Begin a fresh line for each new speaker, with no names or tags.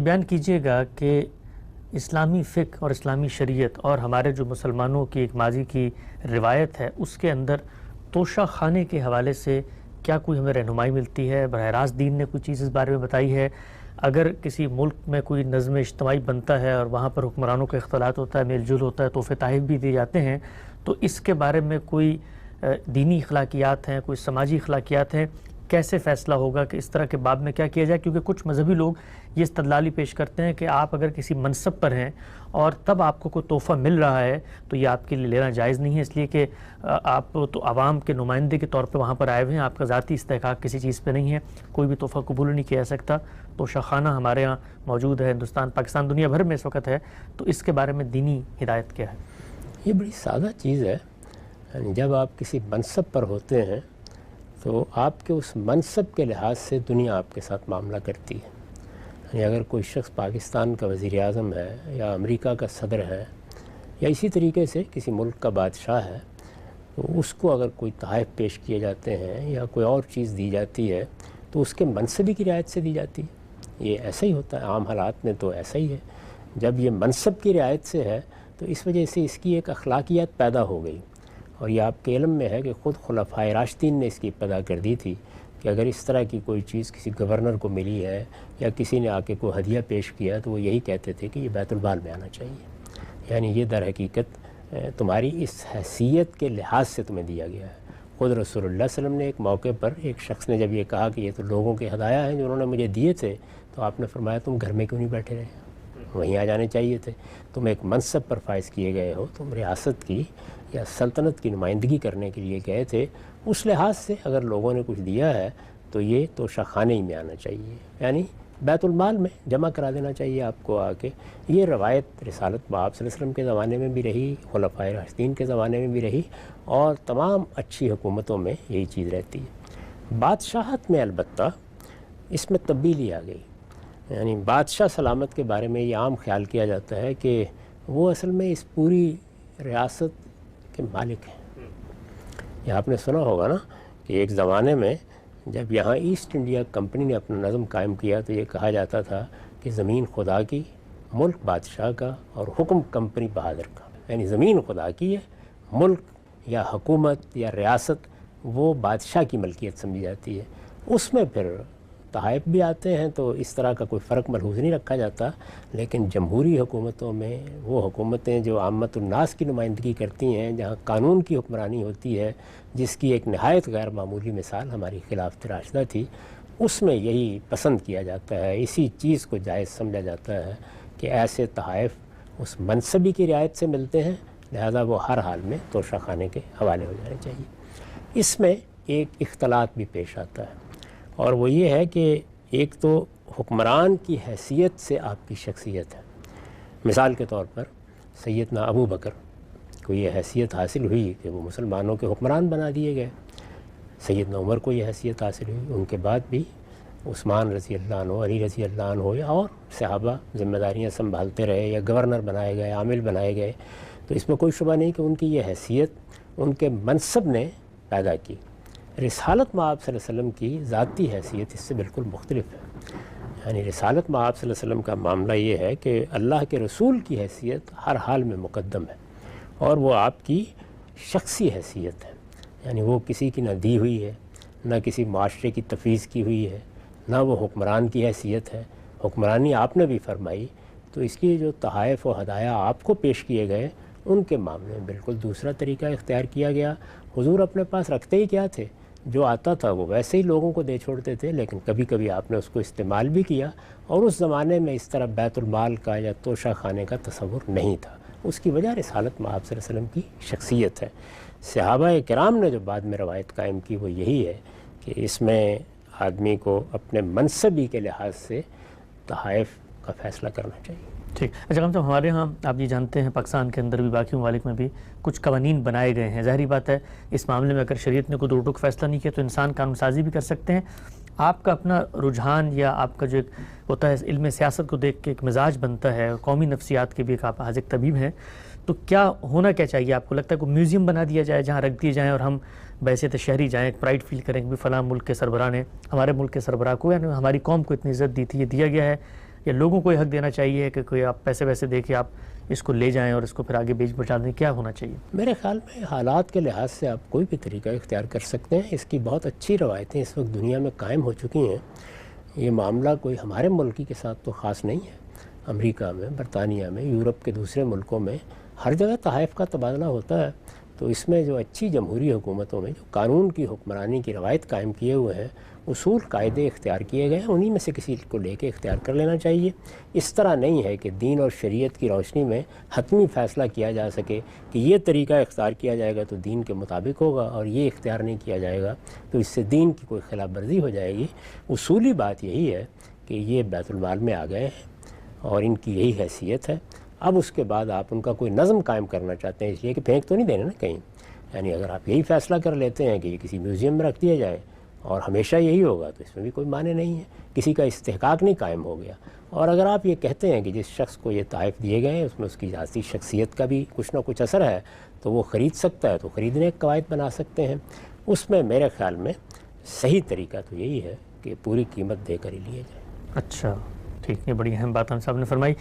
بیان کیجئے گا کہ اسلامی فقہ اور اسلامی شریعت اور ہمارے جو مسلمانوں کی ایک ماضی کی روایت ہے اس کے اندر توشہ خانے کے حوالے سے کیا کوئی ہمیں رہنمائی ملتی ہے؟ براہ راست دین نے کوئی چیز اس بارے میں بتائی ہے؟ اگر کسی ملک میں کوئی نظم اجتماعی بنتا ہے اور وہاں پر حکمرانوں کا اختلاط ہوتا ہے، میل جول ہوتا ہے، تحفے تحائف بھی دیے جاتے ہیں، تو اس کے بارے میں کوئی دینی اخلاقیات ہیں، کوئی سماجی اخلاقیات ہیں؟ کیسے فیصلہ ہوگا کہ اس طرح کے باب میں کیا کیا جائے؟ کیونکہ کچھ مذہبی لوگ یہ استدلالی پیش کرتے ہیں کہ آپ اگر کسی منصب پر ہیں اور تب آپ کو کوئی تحفہ مل رہا ہے تو یہ آپ کے لیے لینا جائز نہیں ہے، اس لیے کہ آپ تو عوام کے نمائندے کے طور پہ وہاں پر آئے ہوئے ہیں، آپ کا ذاتی استحقاق کسی چیز پہ نہیں ہے، کوئی بھی تحفہ قبول نہیں کیا جا سکتا۔ توشہ خانہ ہمارے ہاں موجود ہے، ہندوستان، پاکستان، دنیا بھر میں اس وقت ہے، تو اس کے بارے میں دینی ہدایت کیا ہے؟
یہ بڑی سادہ چیز ہے، یعنی جب آپ کسی منصب پر ہوتے ہیں تو آپ کے اس منصب کے لحاظ سے دنیا آپ کے ساتھ معاملہ کرتی ہے۔ یعنی اگر کوئی شخص پاکستان کا وزیر اعظم ہے یا امریکہ کا صدر ہے یا اسی طریقے سے کسی ملک کا بادشاہ ہے، تو اس کو اگر کوئی تحائف پیش کیے جاتے ہیں یا کوئی اور چیز دی جاتی ہے تو اس کے منصبی کی رعایت سے دی جاتی ہے۔ یہ ایسا ہی ہوتا ہے، عام حالات میں تو ایسا ہی ہے۔ جب یہ منصب کی رعایت سے ہے تو اس وجہ سے اس کی ایک اخلاقیات پیدا ہو گئی، اور یہ آپ کے علم میں ہے کہ خود خلفائے راشدین نے اس کی ابتدا کر دی تھی کہ اگر اس طرح کی کوئی چیز کسی گورنر کو ملی ہے یا کسی نے آ کے کوئی ہدیہ پیش کیا تو وہ یہی کہتے تھے کہ یہ بیت المال میں آنا چاہیے، یعنی یہ در حقیقت تمہاری اس حیثیت کے لحاظ سے تمہیں دیا گیا ہے۔ خود رسول اللہ صلی اللہ علیہ وسلم نے ایک موقع پر ایک شخص نے جب یہ کہا کہ یہ تو لوگوں کے ہدایہ ہیں جو انہوں نے مجھے دیے تھے، تو آپ نے فرمایا تم گھر میں کیوں نہیں بیٹھے رہے، وہیں آ جانے چاہیے تھے، تم ایک منصب پر فائز کیے گئے ہو، تم ریاست کی یا سلطنت کی نمائندگی کرنے کے لیے گئے تھے، اس لحاظ سے اگر لوگوں نے کچھ دیا ہے تو یہ توشہ خانے ہی میں آنا چاہیے، یعنی بیت المال میں جمع کرا دینا چاہیے آپ کو آ کے۔ یہ روایت رسالت باب صلی اللہ علیہ وسلم کے زمانے میں بھی رہی، خلفائے راشدین کے زمانے میں بھی رہی، اور تمام اچھی حکومتوں میں یہی چیز رہتی ہے۔ بادشاہت میں البتہ اس میں تبدیلی آ گئی، یعنی بادشاہ سلامت کے بارے میں یہ عام خیال کیا جاتا ہے کہ وہ اصل میں اس پوری ریاست کے مالک ہیں۔ یہ آپ نے سنا ہوگا نا کہ ایک زمانے میں جب یہاں ایسٹ انڈیا کمپنی نے اپنا نظم قائم کیا تو یہ کہا جاتا تھا کہ زمین خدا کی، ملک بادشاہ کا، اور حکم کمپنی بہادر کا، یعنی زمین خدا کی ہے، ملک یا حکومت یا ریاست وہ بادشاہ کی ملکیت سمجھی جاتی ہے۔ اس میں پھر تحائف بھی آتے ہیں تو اس طرح کا کوئی فرق ملحوظ نہیں رکھا جاتا، لیکن جمہوری حکومتوں میں وہ حکومتیں جو عامت الناس کی نمائندگی کرتی ہیں، جہاں قانون کی حکمرانی ہوتی ہے، جس کی ایک نہایت غیر معمولی مثال ہماری خلافت راشدہ تھی، اس میں یہی پسند کیا جاتا ہے، اسی چیز کو جائز سمجھا جاتا ہے کہ ایسے تحائف اس منصبی کی رعایت سے ملتے ہیں، لہذا وہ ہر حال میں توشہ خانے کے حوالے ہو جانے چاہیے۔ اس میں ایک اختلاط بھی پیش آتا ہے، اور وہ یہ ہے کہ ایک تو حکمران کی حیثیت سے آپ کی شخصیت ہے۔ مثال کے طور پر سیدنا ابو بکر کو یہ حیثیت حاصل ہوئی کہ وہ مسلمانوں کے حکمران بنا دیے گئے، سیدنا عمر کو یہ حیثیت حاصل ہوئی، ان کے بعد بھی عثمان رضی اللہ عنہ، علی رضی اللہ عنہ یا اور صحابہ ذمہ داریاں سنبھالتے رہے یا گورنر بنائے گئے، عامل بنائے گئے، تو اس میں کوئی شبہ نہیں کہ ان کی یہ حیثیت ان کے منصب نے پیدا کی۔ رسالت مآب صلی اللہ علیہ وسلم کی ذاتی حیثیت اس سے بالکل مختلف ہے، یعنی رسالت مآب صلی اللہ علیہ وسلم کا معاملہ یہ ہے کہ اللہ کے رسول کی حیثیت ہر حال میں مقدم ہے، اور وہ آپ کی شخصی حیثیت ہے، یعنی وہ کسی کی نہ دی ہوئی ہے، نہ کسی معاشرے کی تفویض کی ہوئی ہے، نہ وہ حکمران کی حیثیت ہے، حکمرانی آپ نے بھی فرمائی، تو اس کی جو تحائف و ہدایہ آپ کو پیش کیے گئے ان کے معاملے میں بالکل دوسرا طریقہ اختیار کیا گیا۔ حضور اپنے پاس رکھتے ہی کیا تھے، جو آتا تھا وہ ویسے ہی لوگوں کو دے چھوڑتے تھے، لیکن کبھی کبھی آپ نے اس کو استعمال بھی کیا، اور اس زمانے میں اس طرح بیت المال کا یا توشہ خانے کا تصور نہیں تھا۔ اس کی وجہ رسالت مآب صلی اللہ علیہ وسلم کی شخصیت ہے۔ صحابہ کرام نے جو بعد میں روایت قائم کی وہ یہی ہے کہ اس میں آدمی کو اپنے منصبی کے لحاظ سے تحائف کا فیصلہ کرنا چاہیے۔
ٹھیک، اچھا صاحب، ہمارے ہاں آپ یہ جانتے ہیں پاکستان کے اندر بھی باقی ممالک میں بھی کچھ قوانین بنائے گئے ہیں، ظاہری بات ہے اس معاملے میں اگر شریعت نے کوئی دو ٹوک فیصلہ نہیں کیا تو انسان قانون سازی بھی کر سکتے ہیں۔ آپ کا اپنا رجحان یا آپ کا جو ایک ہوتا ہے علم سیاست کو دیکھ کے ایک مزاج بنتا ہے، قومی نفسیات کے بھی ایک آپ حاذق طبیب ہیں، تو کیا ہونا کیا چاہیے آپ کو؟ لگتا ہے کوئی میوزیم بنا دیا جائے جہاں رکھ دیے جائیں اور ہم بحیثیت شہری جائیں، ایک پرائڈ فیل کریں کہ فلاں ملک کے سربراہ نے ہمارے ملک کے سربراہ کو، یعنی ہماری قوم کو اتنی عزت دی تھی، یہ دیا گیا ہے، یا لوگوں کو یہ حق دینا چاہیے کہ کوئی آپ پیسے ویسے دے کے آپ اس کو لے جائیں اور اس کو پھر آگے بیچ بچا دیں؟ کیا ہونا چاہیے؟
میرے خیال میں حالات کے لحاظ سے آپ کوئی بھی طریقہ اختیار کر سکتے ہیں. اس کی بہت اچھی روایتیں اس وقت دنیا میں قائم ہو چکی ہیں. یہ معاملہ کوئی ہمارے ملک کے ساتھ تو خاص نہیں ہے. امریکہ میں، برطانیہ میں، یورپ کے دوسرے ملکوں میں ہر جگہ تحائف کا تبادلہ ہوتا ہے. تو اس میں جو اچھی جمہوری حکومتوں میں جو قانون کی حکمرانی کی روایت قائم کیے ہوئے ہیں، اصول قاعدے اختیار کیے گئے ہیں، انہی میں سے کسی کو لے کے اختیار کر لینا چاہیے. اس طرح نہیں ہے کہ دین اور شریعت کی روشنی میں حتمی فیصلہ کیا جا سکے کہ یہ طریقہ اختیار کیا جائے گا تو دین کے مطابق ہوگا اور یہ اختیار نہیں کیا جائے گا تو اس سے دین کی کوئی خلاف ورزی ہو جائے گی. اصولی بات یہی ہے کہ یہ بیت المال میں آ گئے ہیں اور ان کی یہی حیثیت ہے. اب اس کے بعد آپ ان کا کوئی نظم قائم کرنا چاہتے ہیں، اس لیے کہ پھینک تو نہیں دینا نا کہیں. یعنی اگر آپ یہی فیصلہ کر لیتے ہیں کہ یہ کسی میوزیم میں رکھ دیا جائے اور ہمیشہ یہی ہوگا تو اس میں بھی کوئی معنی نہیں ہے. کسی کا استحقاق نہیں قائم ہو گیا. اور اگر آپ یہ کہتے ہیں کہ جس شخص کو یہ تحائف دیے گئے ہیں اس میں اس کی ذاتی شخصیت کا بھی کچھ نہ کچھ اثر ہے تو وہ خرید سکتا ہے، تو خریدنے کے قواعد بنا سکتے ہیں. اس میں میرے خیال میں صحیح طریقہ تو یہی ہے کہ پوری قیمت دے کر ہی لیے جائے.
اچھا ٹھیک ہے، بڑی اہم بات ہم صاحب نے فرمائی.